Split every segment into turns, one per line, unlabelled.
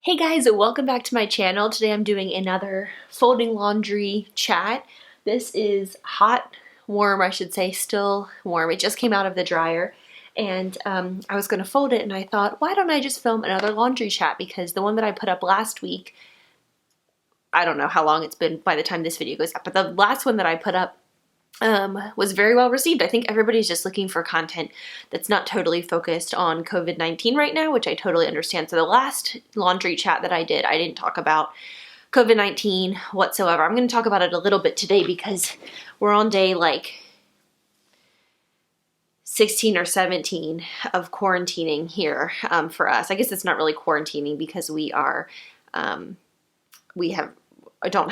Hey guys, welcome back to my channel. Today I'm doing another folding laundry chat. This is warm, I should say, still warm. It just came out of the dryer and I was going to fold it and I thought, why don't I just film another laundry chat, because the one that I put up last week, I don't know how long it's been by the time this video goes up, but the last one that I put up was very well received. I think everybody's just looking for content that's not totally focused on COVID-19 right now, which I totally understand. So the last laundry chat that I didn't talk about COVID-19 whatsoever. I'm going to talk about it a little bit today because we're on day like 16 or 17 of quarantining here for us. I guess it's not really quarantining because we don't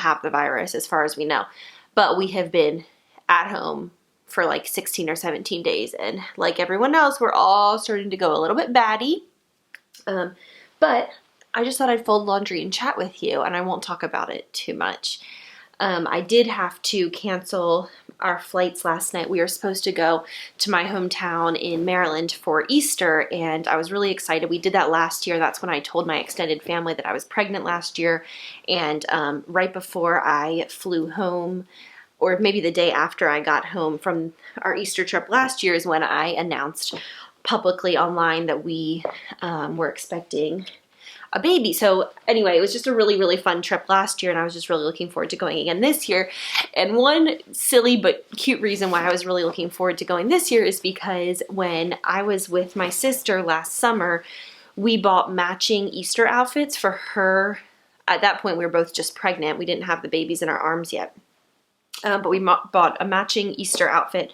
have the virus as far as we know, but we have been at home for like 16 or 17 days, and like everyone else, we're all starting to go a little bit batty. But I just thought I'd fold laundry and chat with you, and I won't talk about it too much. I did have to cancel our flights last night. We were supposed to go to my hometown in Maryland for Easter, and I was really excited. We did that last year. That's when I told my extended family that I was pregnant last year, and right before I flew home, or maybe the day after I got home from our Easter trip last year, is when I announced publicly online that we were expecting a baby. So anyway, it was just a really, really fun trip last year, and I was just really looking forward to going again this year. And one silly but cute reason why I was really looking forward to going this year is because when I was with my sister last summer, we bought matching Easter outfits for her. At that point, we were both just pregnant. We didn't have the babies in our arms yet. But we bought a matching Easter outfit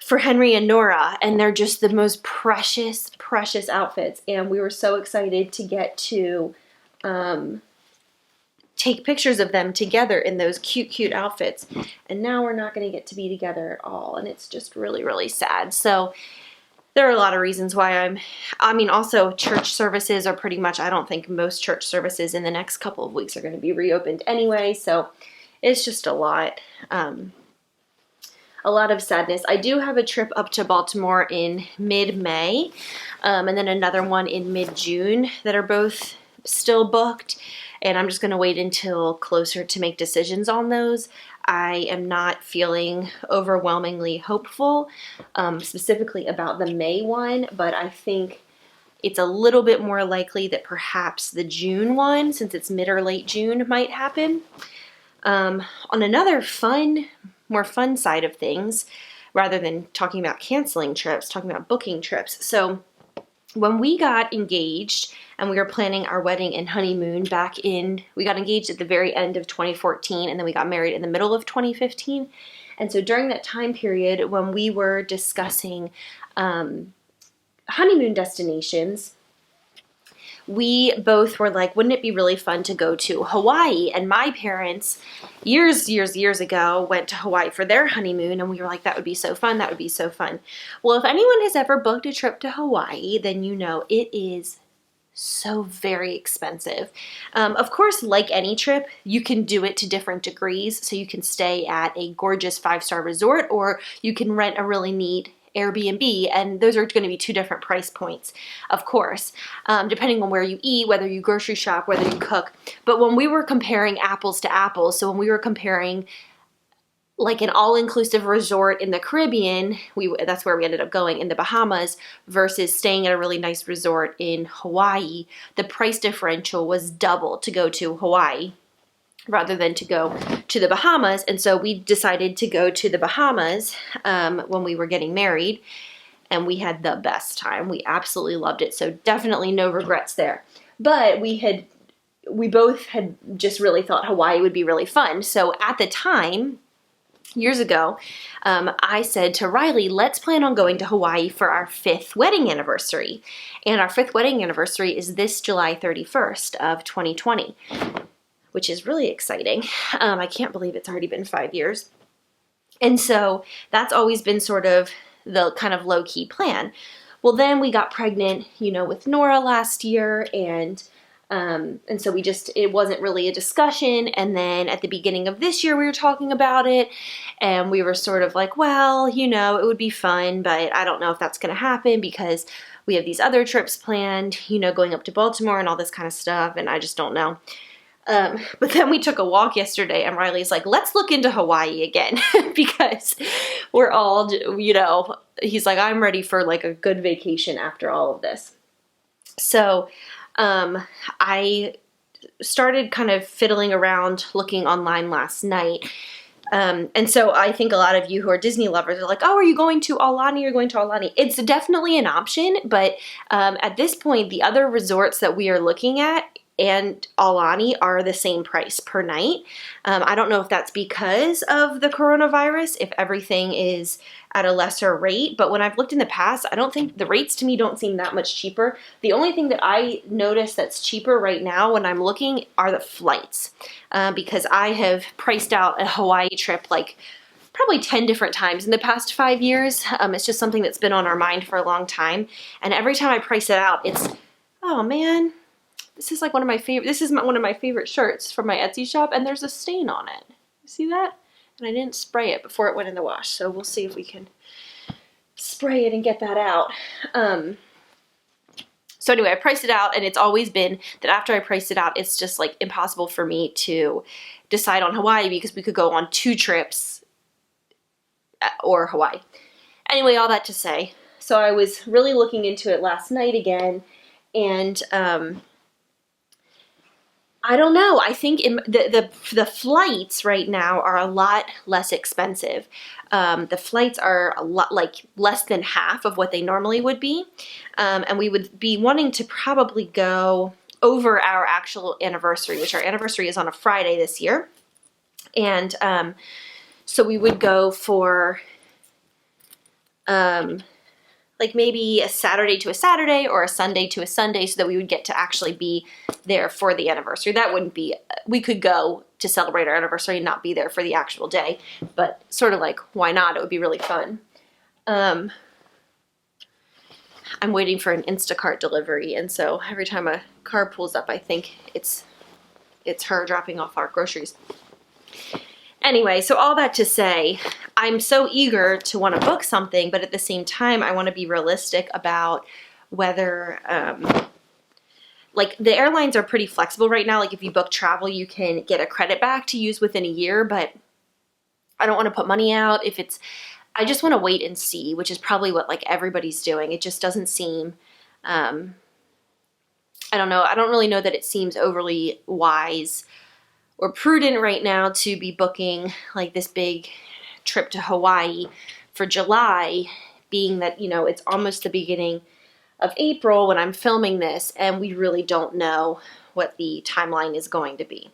for Henry and Nora, and they're just the most precious, precious outfits. And we were so excited to get to take pictures of them together in those cute, cute outfits. And now we're not going to get to be together at all, and it's just really, really sad. So there are a lot of reasons why also church services are pretty much, I don't think most church services in the next couple of weeks are going to be reopened anyway, so it's just a lot of sadness. I do have a trip up to Baltimore in mid-May, and then another one in mid-June that are both still booked, and I'm just going to wait until closer to make decisions on those. I am not feeling overwhelmingly hopeful, specifically about the May one, but I think it's a little bit more likely that perhaps the June one, since it's mid or late June, might happen. On another more fun side of things, rather than talking about canceling trips, talking about booking trips. So when we got engaged and we were planning our wedding and honeymoon we got engaged at the very end of 2014, and then we got married in the middle of 2015. And so during that time period, when we were discussing honeymoon destinations, we both were like, wouldn't it be really fun to go to Hawaii? And my parents, years ago, went to Hawaii for their honeymoon, and we were like, that would be so fun, that would be so fun. Well, if anyone has ever booked a trip to Hawaii, then you know it is so very expensive. Of course, like any trip, you can do it to different degrees. So you can stay at a gorgeous 5-star resort, or you can rent a really neat Airbnb, and those are going to be two different price points, of course, depending on where you eat, whether you grocery shop, whether you cook. But when we were comparing apples to apples, so when we were comparing like an all-inclusive resort in the Caribbean, that's where we ended up going, in the Bahamas, versus staying at a really nice resort in Hawaii, the price differential was double to go to Hawaii rather than to go to the Bahamas. And so we decided to go to the Bahamas when we were getting married, and we had the best time. We absolutely loved it, so definitely no regrets there. But we both had just really thought Hawaii would be really fun. So at the time, years ago, I said to Riley, let's plan on going to Hawaii for our 5th wedding anniversary. And our 5th wedding anniversary is this July 31st of 2020. Which is really exciting. I can't believe it's already been 5 years. And so that's always been sort of the kind of low-key plan. Well, then we got pregnant, with Nora last year, and so it wasn't really a discussion. And then at the beginning of this year, we were talking about it, and we were sort of like, well, it would be fun, but I don't know if that's going to happen because we have these other trips planned, you know, going up to Baltimore and all this kind of stuff, and I just don't know. But then we took a walk yesterday, and Riley's like, let's look into Hawaii again, because we're all, you know, he's like, I'm ready for like a good vacation after all of this. So I started kind of fiddling around looking online last night. And so I think a lot of you who are Disney lovers are like, oh, are you going to Aulani? You're going to Aulani. It's definitely an option, but at this point, the other resorts that we are looking at and Aulani are the same price per night. I don't know if that's because of the coronavirus, if everything is at a lesser rate, but when I've looked in the past, I don't think the rates to me don't seem that much cheaper. The only thing that I notice that's cheaper right now when I'm looking are the flights, because I have priced out a Hawaii trip like probably 10 different times in the past 5 years. It's just something that's been on our mind for a long time. And every time I price it out, it's, oh man, this is like one of my favorite shirts from my Etsy shop, and there's a stain on it. You see that? And I didn't spray it before it went in the wash, so we'll see if we can spray it and get that out. So anyway, I priced it out, and it's always been that after I priced it out, it's just like impossible for me to decide on Hawaii, because we could go on 2 trips or Hawaii. Anyway, all that to say, so I was really looking into it last night again, and I don't know. I think the flights right now are a lot less expensive. The flights are a lot, like less than half of what they normally would be. And we would be wanting to probably go over our actual anniversary, which our anniversary is on a Friday this year. And so we would go for like maybe a Saturday to a Saturday or a Sunday to a Sunday, so that we would get to actually be there for the anniversary. That wouldn't be, we could go to celebrate our anniversary and not be there for the actual day, but sort of like, why not? It would be really fun. I'm waiting for an Instacart delivery, and so every time a car pulls up, I think it's her dropping off our groceries. Anyway, so all that to say, I'm so eager to want to book something, but at the same time, I want to be realistic about whether, like the airlines are pretty flexible right now. Like if you book travel, you can get a credit back to use within a year, but I don't want to put money out if it's, I just want to wait and see, which is probably what like everybody's doing. It just doesn't seem, I don't know. I don't really know that it seems overly wise or prudent right now to be booking like this big trip to Hawaii for July, being that, you know, it's almost the beginning of April when I'm filming this, and we really don't know what the timeline is going to be.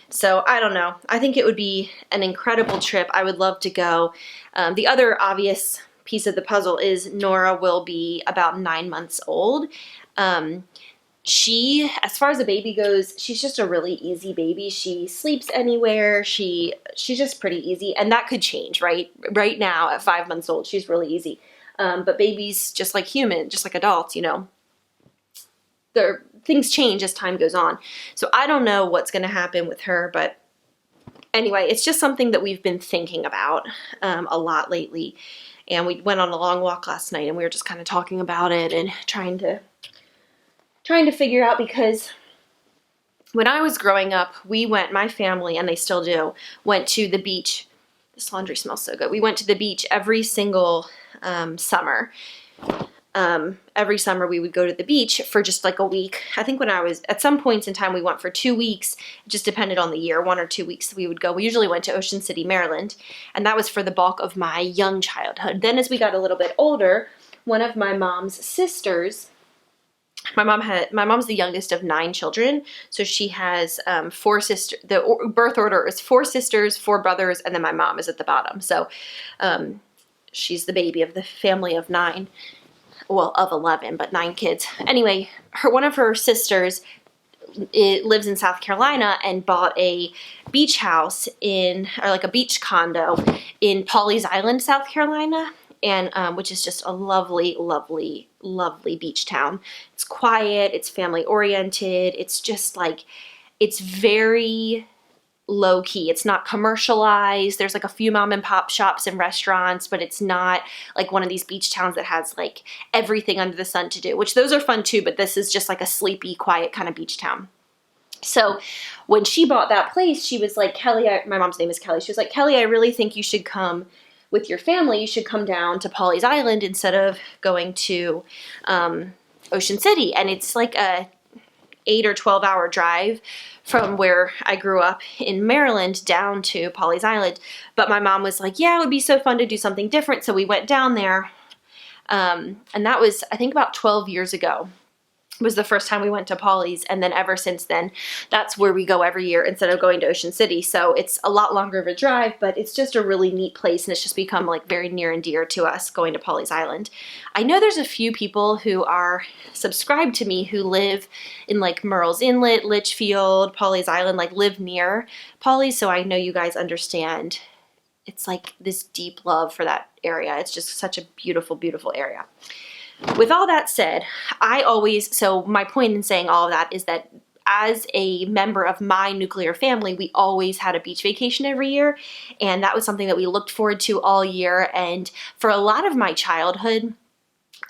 So I don't know. I think it would be an incredible trip. I would love to go. The other obvious piece of the puzzle is Nora will be about 9 months old. She, as far as a baby goes, she's just a really easy baby. She sleeps anywhere. She's just pretty easy, and that could change, right? Right now at 5 months old, she's really easy. But babies, just like humans, just like adults, you know, things change as time goes on. So I don't know what's going to happen with her, but anyway, it's just something that we've been thinking about a lot lately. And we went on a long walk last night, and we were just kind of talking about it and trying to figure out, because when I was growing up, my family, and they still do, went to the beach. This laundry smells so good. We went to the beach every single summer. Every summer we would go to the beach for just like a week. I think when I was, at some points in time, we went for 2 weeks. It just depended on the year, 1 or 2 weeks we would go. We usually went to Ocean City, Maryland, and that was for the bulk of my young childhood. Then as we got a little bit older, one of my mom's sisters, my mom's the youngest of 9 children, so she has 4 sisters. The birth order is 4 sisters, 4 brothers, and then my mom is at the bottom. So she's the baby of the family of 9, well, of 11, but 9 kids. Anyway, one of her sisters lives in South Carolina and bought a beach house or like a beach condo in Pawleys Island, South Carolina. And which is just a lovely, lovely, lovely beach town. It's quiet, it's family oriented, it's just like, it's very low key. It's not commercialized. There's like a few mom and pop shops and restaurants, but it's not like one of these beach towns that has like everything under the sun to do, which those are fun too, but this is just like a sleepy, quiet kind of beach town. So when she bought that place, she was like, Kelly, my mom's name is Kelly. She was like, Kelly, I really think you should come with your family. You should come down to Pawleys Island instead of going to Ocean City. And it's like a 8 or 12 hour drive from where I grew up in Maryland down to Pawleys Island. But my mom was like, yeah, it would be so fun to do something different. So we went down there. And that was, I think, about 12 years ago was the first time we went to Pawleys. And then ever since then, that's where we go every year instead of going to Ocean City. So it's a lot longer of a drive, but it's just a really neat place. And it's just become like very near and dear to us going to Pawleys Island. I know there's a few people who are subscribed to me who live in like Murrells Inlet, Litchfield, Pawleys Island, like live near Pawleys. So I know you guys understand. It's like this deep love for that area. It's just such a beautiful, beautiful area. With all that said, so my point in saying all of that is that as a member of my nuclear family, we always had a beach vacation every year. And that was something that we looked forward to all year. And for a lot of my childhood,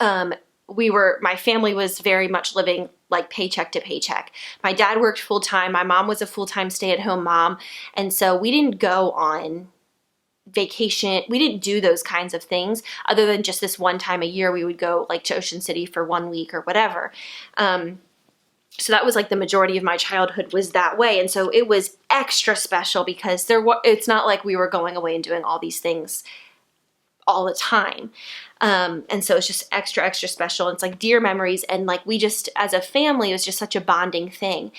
my family was very much living like paycheck to paycheck. My dad worked full time. My mom was a full-time stay-at-home mom. And so we didn't go on vacation. We didn't do those kinds of things other than just this one time a year we would go like to Ocean City for 1 week or whatever. So that was like the majority of my childhood was that way. And so it was extra special because it's not like we were going away and doing all these things all the time. And so it's just extra, extra special. It's like dear memories. And like we just, as a family, it was just such a bonding thing.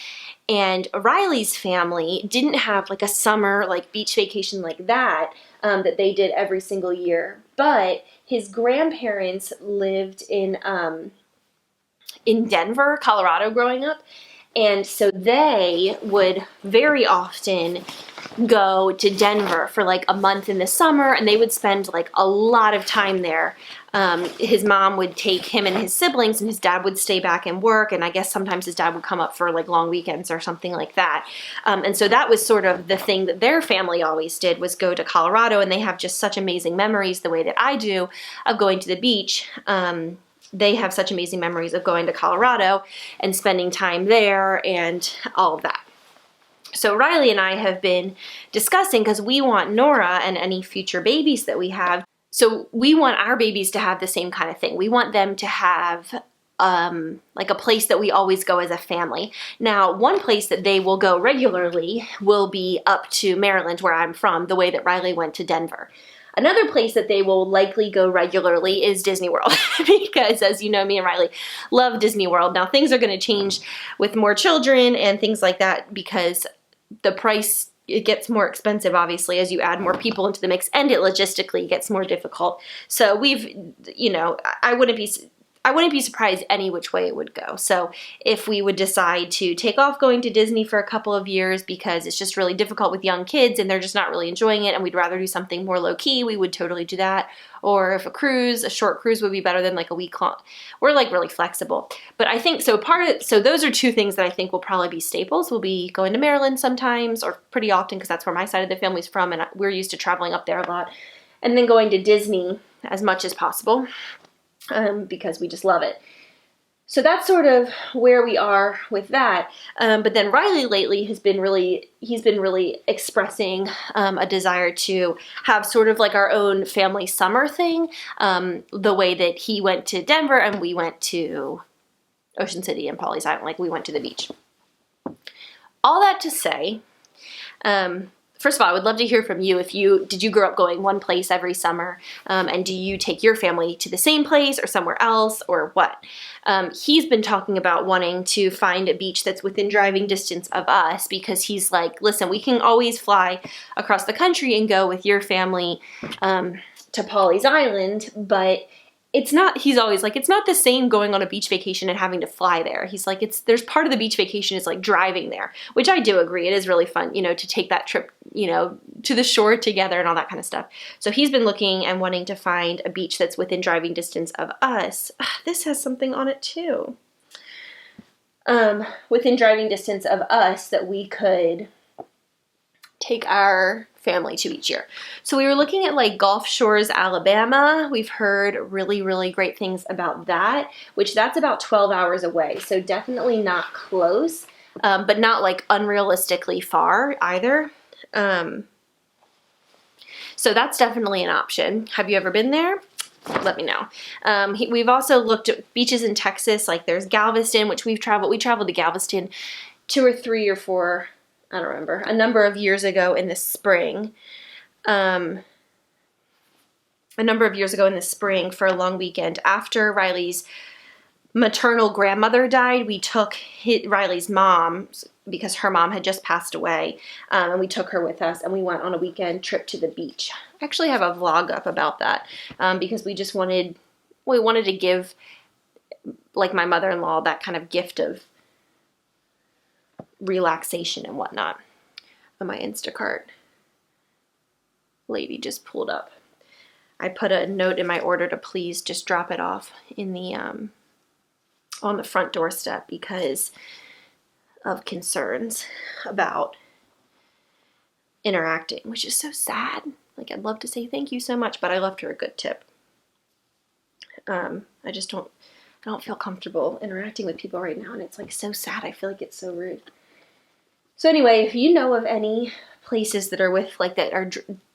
And Riley's family didn't have like a summer like beach vacation like that they did every single year. But his grandparents lived in Denver, Colorado growing up. And so they would very often go to Denver for like a month in the summer, and they would spend like a lot of time there. His mom would take him and his siblings, and his dad would stay back and work, and I guess sometimes his dad would come up for like long weekends or something like that. And so that was sort of the thing that their family always did, was go to Colorado, and they have just such amazing memories the way that I do of going to the beach. They have such amazing memories of going to Colorado and spending time there and all of that. So Riley and I have been discussing, because we want Nora and any future babies that we have, so we want our babies to have the same kind of thing. We want them to have like a place that we always go as a family. Now, one place that they will go regularly will be up to Maryland, where I'm from, the way that Riley went to Denver. Another place that they will likely go regularly is Disney World, because as you know, me and Riley love Disney World. Now, things are going to change with more children and things like that, because the price, it gets more expensive, obviously, as you add more people into the mix, and it logistically gets more difficult. So I wouldn't be surprised any which way it would go. So if we would decide to take off going to Disney for a couple of years because it's just really difficult with young kids and they're just not really enjoying it, and we'd rather do something more low key, we would totally do that. Or if a short cruise would be better than like a week long. We're like really flexible. But I think, so those are two things that I think will probably be staples. We'll be going to Maryland sometimes, or pretty often, because that's where my side of the family's from and we're used to traveling up there a lot. And then going to Disney as much as possible. Because we just love it. So that's sort of where we are with that. But then Riley lately he's been really expressing a desire to have sort of like our own family summer thing, the way that he went to Denver and we went to Ocean City and Pawleys Island, like we went to the beach. All that to say, first of all, I would love to hear from you. Did you grow up going one place every summer? And do you take your family to the same place or somewhere else, or what? He's been talking about wanting to find a beach that's within driving distance of us, because he's like, listen, we can always fly across the country and go with your family to Pawleys Island, but he's always like, it's not the same going on a beach vacation and having to fly there. He's like, there's part of the beach vacation is like driving there, which I do agree. It is really fun, to take that trip, to the shore together and all that kind of stuff. So he's been looking and wanting to find a beach that's within driving distance of us. This has something on it too. Within driving distance of us that we could take our family to each year. So we were looking at like Gulf Shores, Alabama. We've heard really, really great things about that, which that's about 12 hours away. So definitely not close, but not like unrealistically far either. So that's definitely an option. Have you ever been there? Let me know. We've also looked at beaches in Texas, like there's Galveston, which we've traveled. We traveled to Galveston 2 or 3 or 4, I don't remember, a number of years ago in the spring. For a long weekend. After Riley's maternal grandmother died, we took Riley's mom, because her mom had just passed away, and we took her with us, and we went on a weekend trip to the beach. I actually have a vlog up about that, because we wanted to give like my mother-in-law that kind of gift of relaxation and whatnot. On my Instacart lady just pulled up. I put a note in my order to please just drop it off in the on the front doorstep because of concerns about interacting, which is so sad. Like, I'd love to say thank you so much, but I left her a good tip. I don't feel comfortable interacting with people right now, and it's like so sad. I feel like it's so rude. So anyway, if you know of any places that are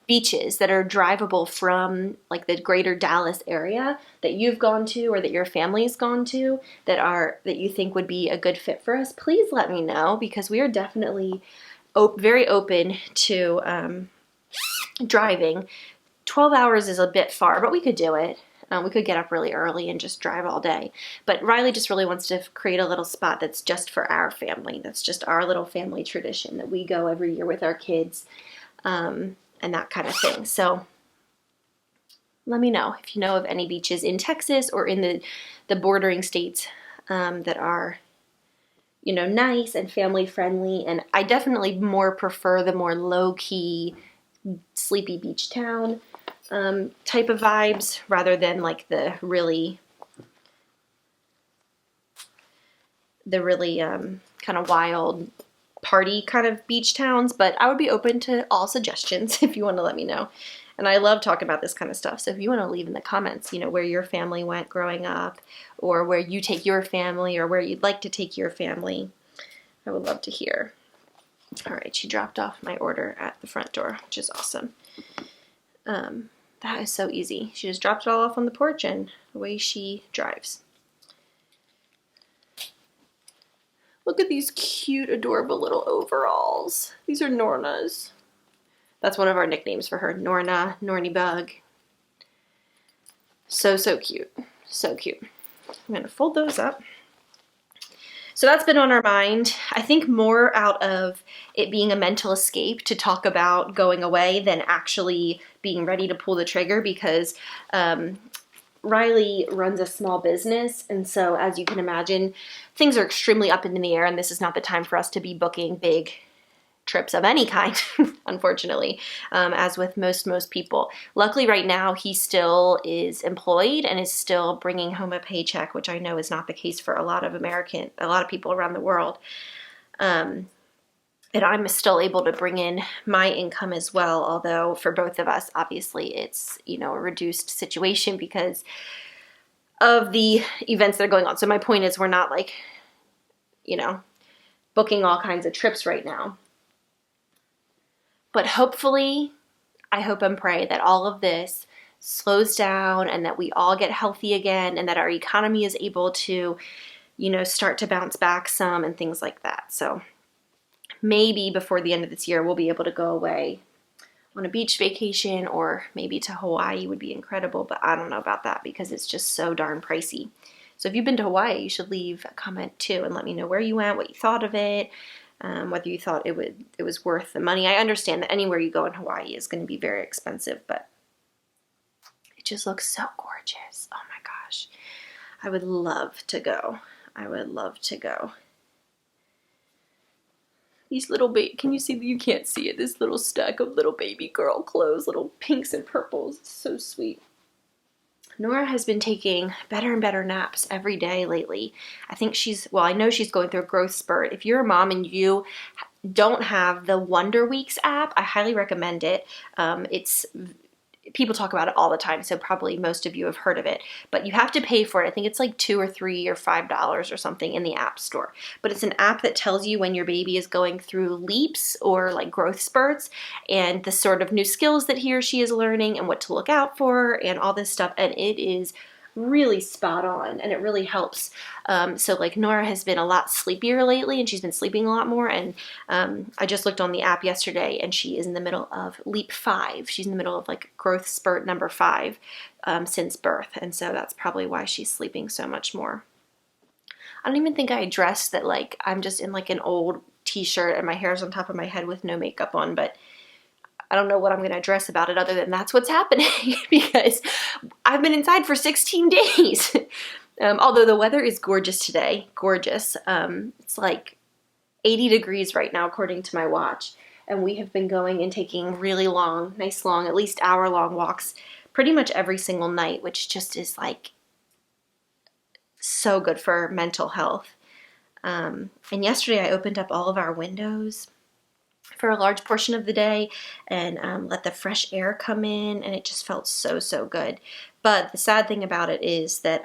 beaches that are drivable from like the greater Dallas area that you've gone to or that your family's gone to that you think would be a good fit for us, please let me know, because we are definitely very open to driving. 12 hours is a bit far, but we could do it. We could get up really early and just drive all day. But Riley just really wants to create a little spot that's just for our family. That's just our little family tradition that we go every year with our kids. And that kind of thing. So let me know if you know of any beaches in Texas or in the bordering states that are, nice and family friendly. And I definitely more prefer the more low-key, sleepy beach town type of vibes rather than like the really kind of wild party kind of beach towns, but I would be open to all suggestions if you want to let me know. And I love talking about this kind of stuff. So if you want to leave in the comments, where your family went growing up, or where you take your family, or where you'd like to take your family, I would love to hear. All right, she dropped off my order at the front door, which is awesome. That is so easy. She just dropped it all off on the porch, and away she drives. Look at these cute, adorable little overalls. These are Norna's. That's one of our nicknames for her. Norna, Norny Bug. So, so cute. So cute. I'm going to fold those up. So that's been on our mind. I think more out of it being a mental escape to talk about going away than actually being ready to pull the trigger, because Riley runs a small business, and so as you can imagine, things are extremely up in the air, and this is not the time for us to be booking big trips of any kind, unfortunately, as with most people. Luckily right now he still is employed and is still bringing home a paycheck, which I know is not the case for a lot of people around the world. And I'm still able to bring in my income as well, although for both of us, obviously, it's, a reduced situation because of the events that are going on. So my point is we're not like, booking all kinds of trips right now. But hopefully, I hope and pray that all of this slows down and that we all get healthy again and that our economy is able to, start to bounce back some and things like that. So maybe before the end of this year, we'll be able to go away on a beach vacation, or maybe to Hawaii would be incredible, but I don't know about that because it's just so darn pricey. So if you've been to Hawaii, you should leave a comment too and let me know where you went, what you thought of it, whether you thought it was worth the money. I understand that anywhere you go in Hawaii is going to be very expensive, but it just looks so gorgeous. Oh my gosh. I would love to go. I would love to go. These little can you see? You can't see it. This little stack of little baby girl clothes, little pinks and purples. It's so sweet. Nora has been taking better and better naps every day lately. I think I know she's going through a growth spurt. If you're a mom and you don't have the Wonder Weeks app, I highly recommend it. People talk about it all the time, so probably most of you have heard of it, but you have to pay for it. I think it's like $2 or $3 or $5 or something in the App Store. But it's an app that tells you when your baby is going through leaps or like growth spurts, and the sort of new skills that he or she is learning and what to look out for and all this stuff. And it is really spot on, and it really helps. So like Nora has been a lot sleepier lately, and she's been sleeping a lot more, and I just looked on the app yesterday, and she is in the middle of leap 5. She's in the middle of like growth spurt number 5 since birth, and so that's probably why she's sleeping so much more. I don't even think I addressed that like I'm just in like an old t-shirt and my hair's on top of my head with no makeup on, but I don't know what I'm going to address about it other than that's what's happening because I've been inside for 16 days. Although the weather is gorgeous today. Gorgeous. It's like 80 degrees right now according to my watch. And we have been going and taking really long, nice long, at least hour-long walks pretty much every single night, which just is like so good for mental health. And yesterday I opened up all of our windows for a large portion of the day and let the fresh air come in, and it just felt so, so good. But the sad thing about it is that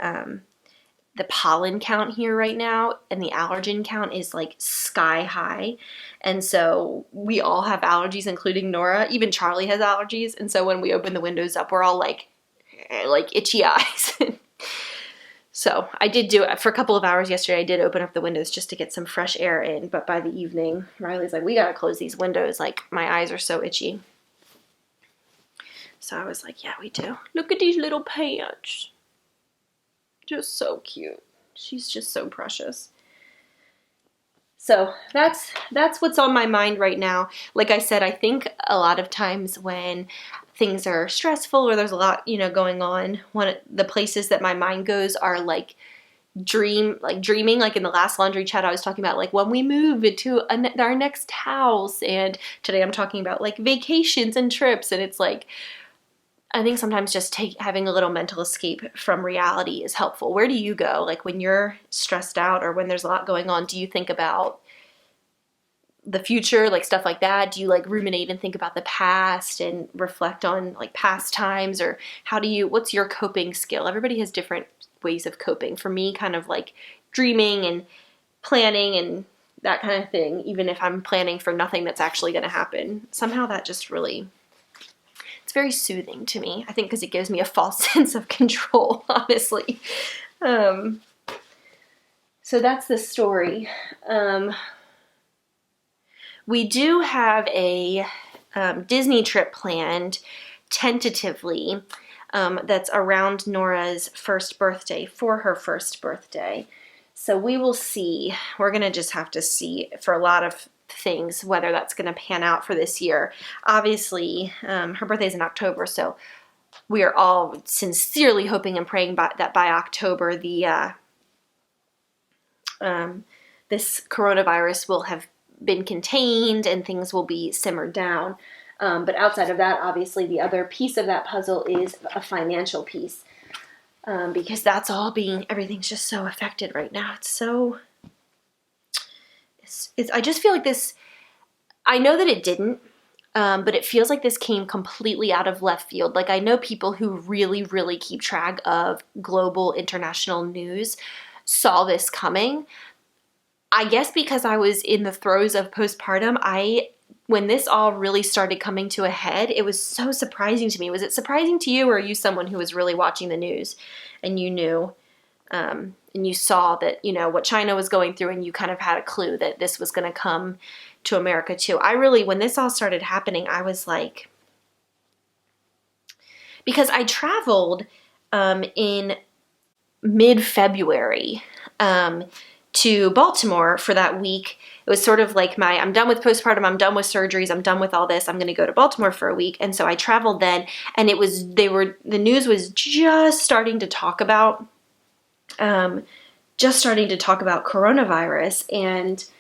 the pollen count here right now and the allergen count is like sky high, and so we all have allergies, including Nora. Even Charlie has allergies, and so when we open the windows up, we're all like itchy eyes. So I did do it for a couple of hours yesterday. I did open up the windows just to get some fresh air in, but by the evening, Riley's like, we gotta close these windows. Like, my eyes are so itchy. So I was like, yeah, we do. Look at these little pants. Just so cute. She's just so precious. So that's what's on my mind right now. Like I said, I think a lot of times when things are stressful or there's a lot, going on, one of the places that my mind goes are like dreaming. Like in the last laundry chat I was talking about like when we move into our next house, and today I'm talking about like vacations and trips, and it's like I think sometimes just having a little mental escape from reality is helpful. Where do you go? Like when you're stressed out or when there's a lot going on, do you think about the future, like stuff like that? Do you like ruminate and think about the past and reflect on like past times, or what's your coping skill? Everybody has different ways of coping. For me, kind of like dreaming and planning and that kind of thing, even if I'm planning for nothing that's actually going to happen. Somehow that just really, it's very soothing to me. I think because it gives me a false sense of control, honestly. So that's the story. We do have a Disney trip planned, tentatively, that's around Nora's first birthday, for her first birthday. So we will see. We're going to just have to see for a lot of things whether that's going to pan out for this year. Obviously, her birthday's in October, so we are all sincerely hoping and praying that by October this coronavirus will have been contained and things will be simmered down. But outside of that, obviously, the other piece of that puzzle is a financial piece, because everything's just so affected right now. I just feel like this, I know that it didn't, but it feels like this came completely out of left field. Like I know people who really, really keep track of global international news saw this coming. I guess because I was in the throes of postpartum, when this all really started coming to a head, it was so surprising to me. Was it surprising to you, or are you someone who was really watching the news and you knew, and you saw that, what China was going through, and you kind of had a clue that this was going to come to America too? When this all started happening, I was like, because I traveled in mid-February, to Baltimore for that week. It was sort of like I'm done with postpartum, I'm done with surgeries, I'm done with all this, I'm going to go to Baltimore for a week. And so I traveled then, and the news was just starting to talk about coronavirus.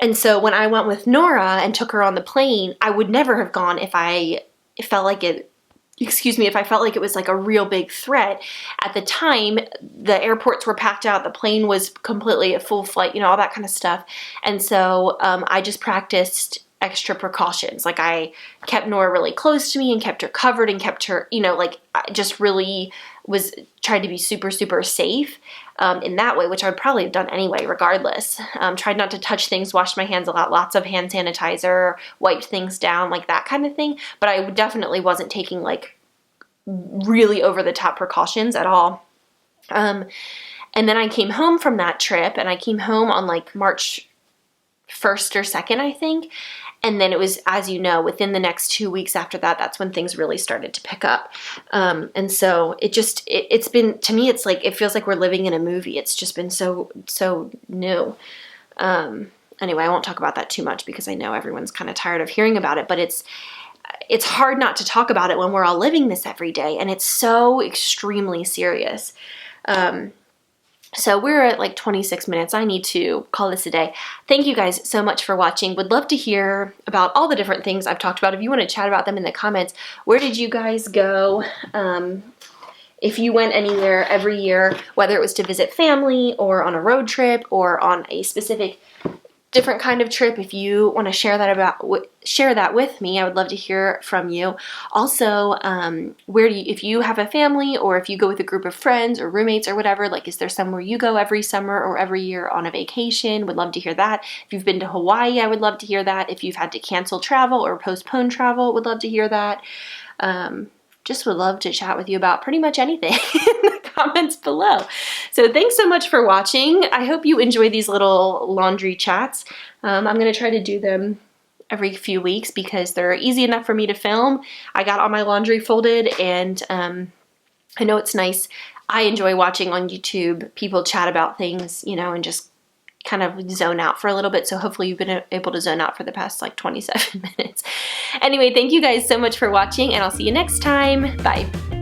And so when I went with Nora and took her on the plane, I would never have gone if I felt like it excuse me, if I felt like it was like a real big threat. At the time, the airports were packed out, the plane was completely a full flight, you know, all that kind of stuff. And so I just practiced extra precautions. Like I kept Nora really close to me and kept her covered and kept her, you know, like I just really was tried to be super, super safe in that way, which I would probably have done anyway, regardless. Tried not to touch things, washed my hands a lot, lots of hand sanitizer, wiped things down, like that kind of thing. But I definitely wasn't taking like really over the top precautions at all. And then I came home from that trip, and I came home on like March 1st or 2nd, I think. And then it was, as you know, within the next 2 weeks after that, that's when things really started to pick up. And so it's been, to me, it's like, it feels like we're living in a movie. It's just been so new. Anyway, I won't talk about that too much because I know everyone's kind of tired of hearing about it, but it's hard not to talk about it when we're all living this every day. And it's so extremely serious. So we're at like 26 minutes. I need to call this a day. Thank you guys so much for watching. Would love to hear about all the different things I've talked about. If you want to chat about them in the comments, where did you guys go? If you went anywhere every year, whether it was to visit family or on a road trip or on a specific different kind of trip, if you want to share that with me, I would love to hear from you. Also, if you have a family or if you go with a group of friends or roommates or whatever, like is there somewhere you go every summer or every year on a vacation? Would love to hear that. If you've been to Hawaii, I would love to hear that. If you've had to cancel travel or postpone travel, would love to hear that. Just would love to chat with you about pretty much anything in the comments below. So thanks so much for watching. I hope you enjoy these little laundry chats. I'm going to try to do them every few weeks because they're easy enough for me to film. I got all my laundry folded, and I know it's nice. I enjoy watching on YouTube people chat about things, you know, and just kind of zone out for a little bit. So hopefully you've been able to zone out for the past like 27 minutes. Anyway, thank you guys so much for watching, and I'll see you next time. Bye.